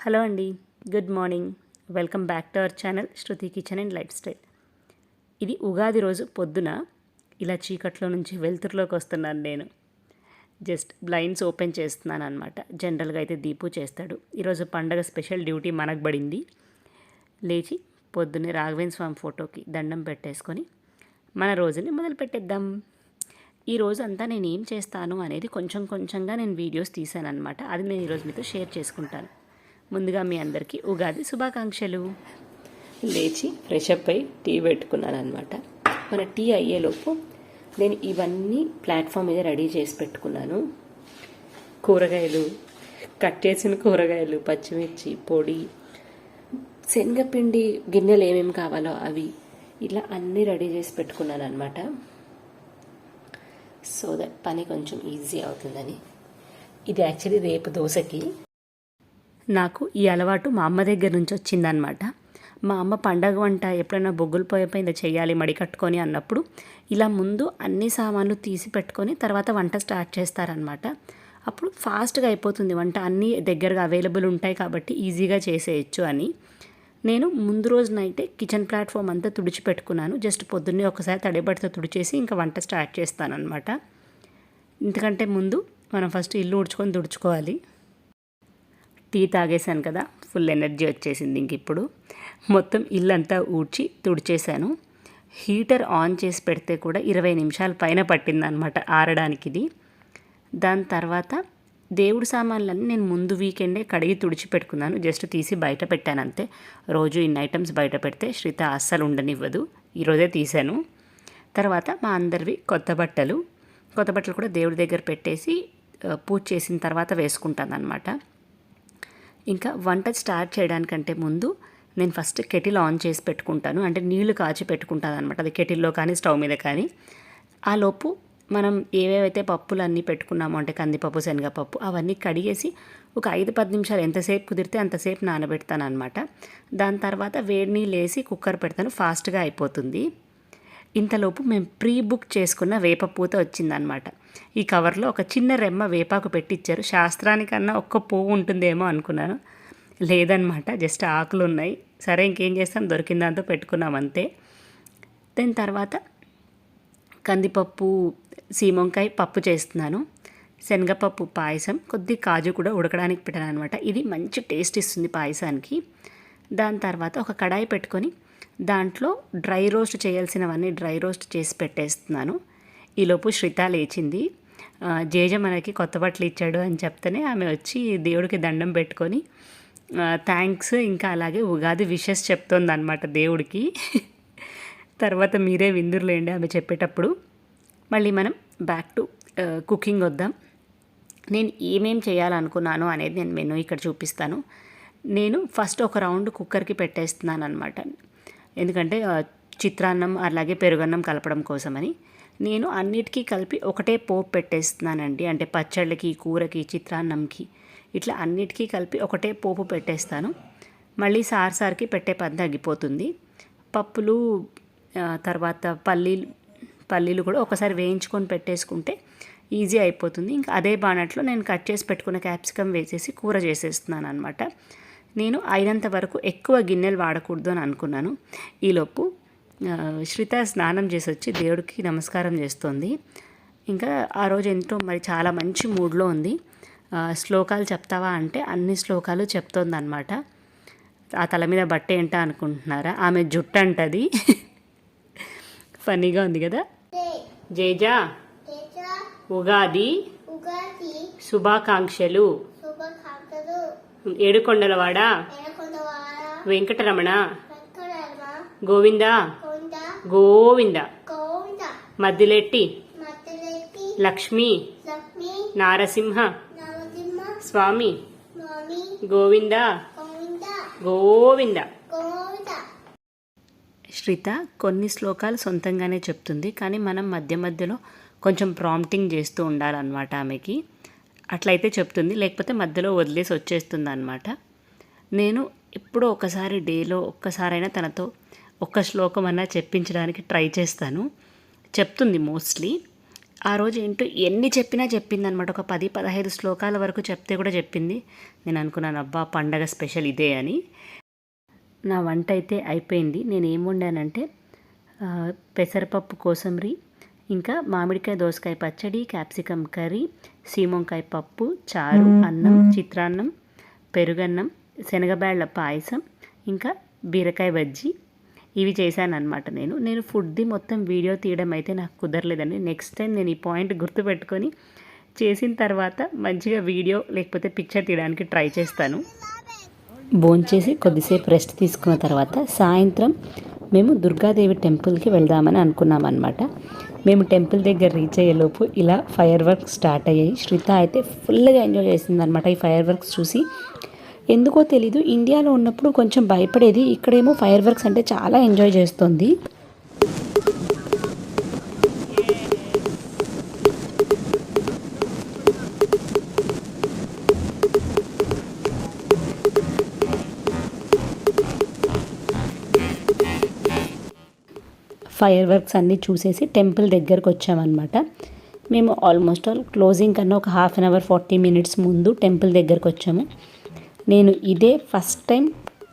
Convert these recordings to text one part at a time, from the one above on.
Hello అండి, good morning. Welcome back to our channel Shruti kitchen and life style. ఇది ఉగాది రోజు పొద్దున ఇలా చీకట్లో నుంచి వెలుతురులోకి వస్తున్నాను నేను. జస్ట్ బ్లైండ్స్ ఓపెన్ చేస్తున్నాను అనమాట. జనరల్గా అయితే దీపు చేస్తాడు. ఈరోజు పండగ స్పెషల్ డ్యూటీ మనకు పడింది. లేచి పొద్దున్నే రాఘవేంద్ర స్వామి ఫోటోకి దండం పెట్టేసుకొని మన రోజుని మొదలు పెట్టేద్దాం. ఈ రోజు అంతా నేను ఏం చేస్తాను అనేది కొంచెం కొంచెంగా నేను వీడియోస్ తీసాను అనమాట. అది నేను ఈరోజు మీతో షేర్ చేసుకుంటాను. ముందుగా మీ అందరికీ ఉగాది శుభాకాంక్షలు. లేచి ఫ్రెష్ అప్ అయి టీ పెట్టుకున్నాను అనమాట. మన టీ అయ్యేలోపు నేను ఇవన్నీ ప్లాట్ఫామ్ మీద రెడీ చేసి పెట్టుకున్నాను. కూరగాయలు, కట్ చేసిన కూరగాయలు, పచ్చిమిర్చి పొడి, శనగపిండి గిన్నెలు ఏమేమి కావాలో అవి ఇలా అన్నీ రెడీ చేసి పెట్టుకున్నాను అనమాట. సో దట్ పని కొంచెం ఈజీ అవుతుందని. ఇది యాక్చువల్లీ రేపు దోశకి. నాకు ఈ అలవాటు మా అమ్మ దగ్గర నుంచి వచ్చిందనమాట. మా అమ్మ పండగ వంట ఎప్పుడైనా బొగ్గులు పోయిపోయిందో చేయాలి మడి కట్టుకొని అన్నప్పుడు ఇలా ముందు అన్ని సామాన్లు తీసి పెట్టుకొని తర్వాత వంట స్టార్ట్ చేస్తారనమాట. అప్పుడు ఫాస్ట్గా అయిపోతుంది వంట, అన్నీ దగ్గరగా అవైలబుల్ ఉంటాయి కాబట్టి ఈజీగా చేసేయచ్చు అని. నేను ముందు రోజు నైటే కిచెన్ ప్లాట్ఫామ్ అంతా తుడిచిపెట్టుకున్నాను. జస్ట్ పొద్దున్నే ఒకసారి తడిబడితో తుడిచేసి ఇంకా వంట స్టార్ట్ చేస్తానన్నమాట. ఎందుకంటే ముందు మనం ఫస్ట్ ఇల్లు ఊడ్చుకొని తుడుచుకోవాలి. టీ తాగేశాను కదా, ఫుల్ ఎనర్జీ వచ్చేసింది. ఇంక ఇప్పుడు మొత్తం ఇల్లంతా ఊడ్చి తుడిచేశాను. హీటర్ ఆన్ చేసి పెడితే కూడా 20 నిమిషాల పైన పట్టిందనమాట ఆరడానికి ఇది. దాని తర్వాత దేవుడి సామాన్లన్నీ నేను ముందు వీకెండే కడిగి తుడిచిపెట్టుకున్నాను. జస్ట్ తీసి బయట పెట్టాను అంతే. రోజు ఇన్ని ఐటమ్స్ బయట పెడితే శ్రీత అస్సలు ఉండనివ్వదు. ఈరోజే తీశాను. తర్వాత మా అందరివి కొత్త బట్టలు కూడా దేవుడి దగ్గర పెట్టేసి పూజ చేసిన తర్వాత వేసుకుంటాను అనమాట. ఇంకా వంట స్టార్ట్ చేయడానికంటే ముందు నేను ఫస్ట్ కెటిల్ ఆన్ చేసి పెట్టుకుంటాను. అంటే నీళ్లు కాచి పెట్టుకుంటాను అనమాట. అది కెటిల్లో కానీ స్టవ్ మీద కానీ. ఆ లోపు మనం ఏవేవైతే పప్పులు అన్నీ పెట్టుకున్నామో అంటే కందిపప్పు, శనగపప్పు అవన్నీ కడిగేసి ఒక 5-10 నిమిషాలు ఎంతసేపు కుదిరితే అంతసేపు నానబెడతాను అనమాట. దాని తర్వాత వేడి నీళ్ళు వేసి కుక్కర్ పెడతాను, ఫాస్ట్గా అయిపోతుంది. ఇంతలోపు మేము ప్రీ బుక్ చేసుకున్న వేప పూత వచ్చిందనమాట. ఈ కవర్లో ఒక చిన్న రెమ్మ వేపాకు పెట్టించారు. శాస్త్రానికన్నా ఒక్క పువ్వు ఉంటుందేమో అనుకున్నాను, లేదనమాట, జస్ట్ ఆకులు ఉన్నాయి. సరే ఇంకేం చేస్తాం, దొరికిన దాంతో పెట్టుకున్నాం అంతే. దాని తర్వాత కందిపప్పు, సీమంకాయ పప్పు చేస్తున్నాను. శనగపప్పు పాయసం, కొద్ది కాజు కూడా ఉడకడానికి పెట్టాను అనమాట. ఇది మంచి టేస్ట్ ఇస్తుంది పాయసానికి. దాని తర్వాత ఒక కడాయి పెట్టుకొని దాంట్లో డ్రై రోస్ట్ చేయాల్సినవన్నీ డ్రై రోస్ట్ చేసి పెట్టేస్తున్నాను. ఈలోపు శ్రిత లేచింది. జేజ మనకి కొత్త బట్టలు ఇచ్చాడు అని చెప్తేనే ఆమె వచ్చి దేవుడికి దండం పెట్టుకొని థ్యాంక్స్, ఇంకా అలాగే ఉగాది విషెస్ చెప్తోంది అనమాట దేవుడికి. తర్వాత మీరే విందురులేండి ఆమె చెప్పేటప్పుడు. మళ్ళీ మనం బ్యాక్ టు కుకింగ్ వద్దాం. నేను ఏమేం చేయాలనుకున్నాను అనేది నేను మెనూ ఇక్కడ చూపిస్తాను. నేను ఫస్ట్ ఒక రౌండ్ కుక్కర్కి పెట్టేస్తున్నాను అనమాట. ఎందుకంటే చిత్రాన్నం అలాగే పెరుగన్నం కలపడం కోసమని. నేను అన్నిటికీ కలిపి ఒకటే పోపు పెట్టేస్తున్నానండి. అంటే పచ్చళ్ళకి, కూరకి, చిత్రాన్నంకి ఇట్లా అన్నిటికీ కలిపి ఒకటే పోపు పెట్టేస్తాను. మళ్ళీ సార్కి పెట్టే పని తగ్గిపోతుంది. పప్పులు తర్వాత పల్లీలు కూడా ఒకసారి వేయించుకొని పెట్టేసుకుంటే ఈజీ అయిపోతుంది. ఇంకా అదే బాణట్లో నేను కట్ చేసి పెట్టుకున్న క్యాప్సికమ్ వేసేసి కూర చేసేస్తున్నాను అనమాట. నేను అయినంత వరకు ఎక్కువ గిన్నెలు వాడకూడదు అని అనుకున్నాను. ఈలోపు శ్రిత స్నానం చేసి వచ్చి దేవుడికి నమస్కారం చేస్తోంది. ఇంకా ఆ రోజు ఎంతో మరి చాలా మంచి మూడ్లో ఉంది. శ్లోకాలు చెప్తావా అంటే అన్ని శ్లోకాలు చెప్తోంది అనమాట. ఆ తల మీద బట్ట ఏంటా అనుకుంటున్నారా, ఆమె జుట్టు అంటది. ఫన్నీగా ఉంది కదా. జేజా ఉగాది శుభాకాంక్షలు. ఏడుకొండలవాడ వెంకటరమణ గోవింద గోవింద మద్దిలెట్టి లక్ష్మీ నారసింహ స్వామి గోవింద గోవింద. శ్రిత కొన్ని శ్లోకాలు సొంతంగానే చెప్తుంది, కానీ మనం మధ్య మధ్యలో కొంచెం ప్రాంప్టింగ్ చేస్తూ ఉండాలన్నమాట ఆమెకి. అట్లయితే చెప్తుంది, లేకపోతే మధ్యలో వదిలేసి వచ్చేస్తుంది అనమాట. నేను ఎప్పుడో ఒకసారి డేలో ఒక్కసారైనా తనతో ఒక్క శ్లోకం అన్నా చెప్పించడానికి ట్రై చేస్తాను. చెప్తుంది మోస్ట్లీ. ఆ రోజు ఏంటో ఎన్ని చెప్పినా చెప్పిందనమాట. ఒక 10-15 శ్లోకాల వరకు చెప్తే కూడా చెప్పింది. నేను అనుకున్నాను అబ్బా పండగ స్పెషల్ ఇదే అని. నా వంట అయితే అయిపోయింది. నేను ఏం వండానంటే పెసరపప్పు కోసంబరి, ఇంకా మామిడికాయ దోసకాయ పచ్చడి, క్యాప్సికమ్ కర్రీ, సీమంకాయ పప్పు, చారు, అన్నం, చిత్రాన్నం, పెరుగన్నం, శనగబ్యాళ్ళ పాయసం, ఇంకా బీరకాయ బజ్జీ ఇవి చేశాను అనమాట. నేను ఫుడ్ది మొత్తం వీడియో తీయడం అయితే నాకు కుదరలేదండి. నెక్స్ట్ టైం నేను ఈ పాయింట్ గుర్తుపెట్టుకొని చేసిన తర్వాత మంచిగా వీడియో లేకపోతే పిక్చర్ తీయడానికి ట్రై చేస్తాను. భోంచేసి కొద్దిసేపు రెస్ట్ తీసుకున్న తర్వాత సాయంత్రం మేము దుర్గాదేవి టెంపుల్కి వెళ్దామని అనుకున్నాం అనమాట. మేము టెంపుల్ దగ్గర రీచ్ అయ్యేలోపు ఇలా ఫైర్ వర్క్స్ స్టార్ట్ అయ్యాయి. శ్రీత అయితే ఫుల్గా ఎంజాయ్ చేసింది అనమాట ఈ ఫైర్ వర్క్స్ చూసి. ఎందుకో తెలీదు, ఇండియాలో ఉన్నప్పుడు కొంచెం భయపడేది, ఇక్కడేమో ఫైర్ వర్క్స్ అంటే చాలా ఎంజాయ్ చేస్తుంది. ఫైర్ వర్క్స్ అన్నీ చూసేసి టెంపుల్ దగ్గరకు వచ్చామన్నమాట. మేము ఆల్మోస్ట్ ఆల్ క్లోజింగ్ కన్నా ఒక 1/2 అవర్ 40 మినిట్స్ ముందు టెంపుల్ దగ్గరకు వచ్చాము. నేను ఇదే ఫస్ట్ టైం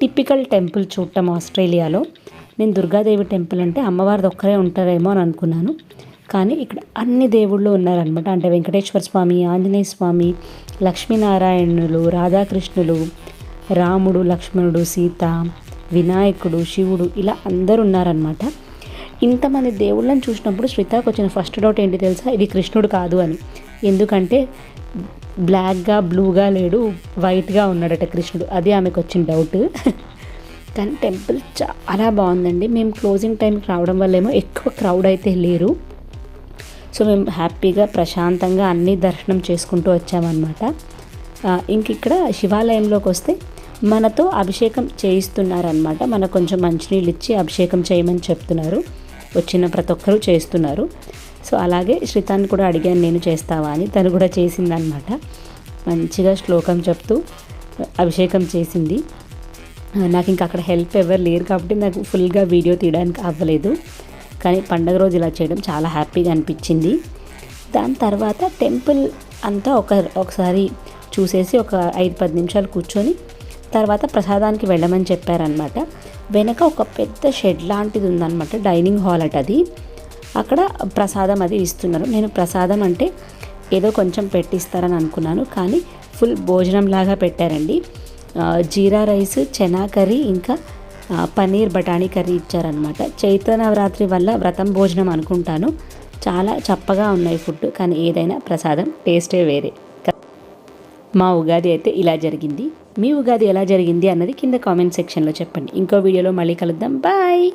టిపికల్ టెంపుల్ చూడటం ఆస్ట్రేలియాలో. నేను దుర్గాదేవి టెంపుల్ అంటే అమ్మవారిది ఒక్కరే ఉంటారేమో అని అనుకున్నాను, కానీ ఇక్కడ అన్ని దేవుళ్ళు ఉన్నారనమాట. అంటే వెంకటేశ్వర స్వామి, ఆంజనేయ స్వామి, లక్ష్మీనారాయణులు, రాధాకృష్ణులు, రాముడు, లక్ష్మణుడు, సీత, వినాయకుడు, శివుడు ఇలా అందరు ఉన్నారనమాట. ఇంతమంది దేవుళ్ళని చూసినప్పుడు శ్రీతకు వచ్చిన ఫస్ట్ డౌట్ ఏంటి తెలుసా, ఇది కృష్ణుడు కాదు అని. ఎందుకంటే బ్లాక్గా బ్లూగా లేడు, వైట్గా ఉన్నాడట కృష్ణుడు. అది ఆమెకు వచ్చిన డౌట్. కానీ టెంపుల్ చాలా బాగుందండి. మేము క్లోజింగ్ టైంకి రావడం వల్ల ఏమో ఎక్కువ క్రౌడ్ అయితే లేరు. సో మేము హ్యాపీగా ప్రశాంతంగా అన్ని దర్శనం చేసుకుంటూ వచ్చామన్నమాట. ఇంక ఇక్కడ శివాలయంలోకి వస్తే మనతో అభిషేకం చేయిస్తున్నారనమాట. మనకు కొంచెం మంచినీళ్ళు ఇచ్చి అభిషేకం చేయమని చెప్తున్నారు. వచ్చిన ప్రతి ఒక్కరూ చేస్తున్నారు. సో అలాగే శ్రీతాన్ని కూడా అడిగాను, నేను చేస్తావా అని. తను కూడా చేసిందనమాట. మంచిగా శ్లోకం చెప్తూ అభిషేకం చేసింది. నాకు ఇంకా అక్కడ హెల్ప్ ఎవరు లేరు కాబట్టి నాకు ఫుల్గా వీడియో తీయడానికి అవ్వలేదు. కానీ పండగ రోజు ఇలా చేయడం చాలా హ్యాపీగా అనిపించింది. దాని తర్వాత టెంపుల్ అంతా ఒకసారి చూసేసి ఒక 5-10 నిమిషాలు కూర్చొని తర్వాత ప్రసాదానికి వెళ్ళమని చెప్పారనమాట. వెనక ఒక పెద్ద షెడ్ లాంటిది ఉందన్నమాట, డైనింగ్ హాల్ అట అది. అక్కడ ప్రసాదం అది ఇస్తున్నారు. నేను ప్రసాదం అంటే ఏదో కొంచెం పెట్టిస్తారని అనుకున్నాను, కానీ ఫుల్ భోజనం లాగా పెట్టారండి. జీరా రైస్, చెనా కర్రీ, ఇంకా పన్నీర్ బఠానీ కర్రీ ఇచ్చారనమాట. చైత్ర నవరాత్రి వల్ల వ్రతం భోజనం అనుకుంటాను. చాలా చప్పగా ఉన్నాయి ఫుడ్, కానీ ఏదైనా ప్రసాదం టేస్టే వేరే. మా ఉగాది అయితే ఇలా జరిగింది. మీ ఉగాది ఎలా జరిగింది అన్నది కింద కామెంట్ సెక్షన్లో చెప్పండి. ఇంకో వీడియోలో మళ్ళీ కలుద్దాం. బాయ్.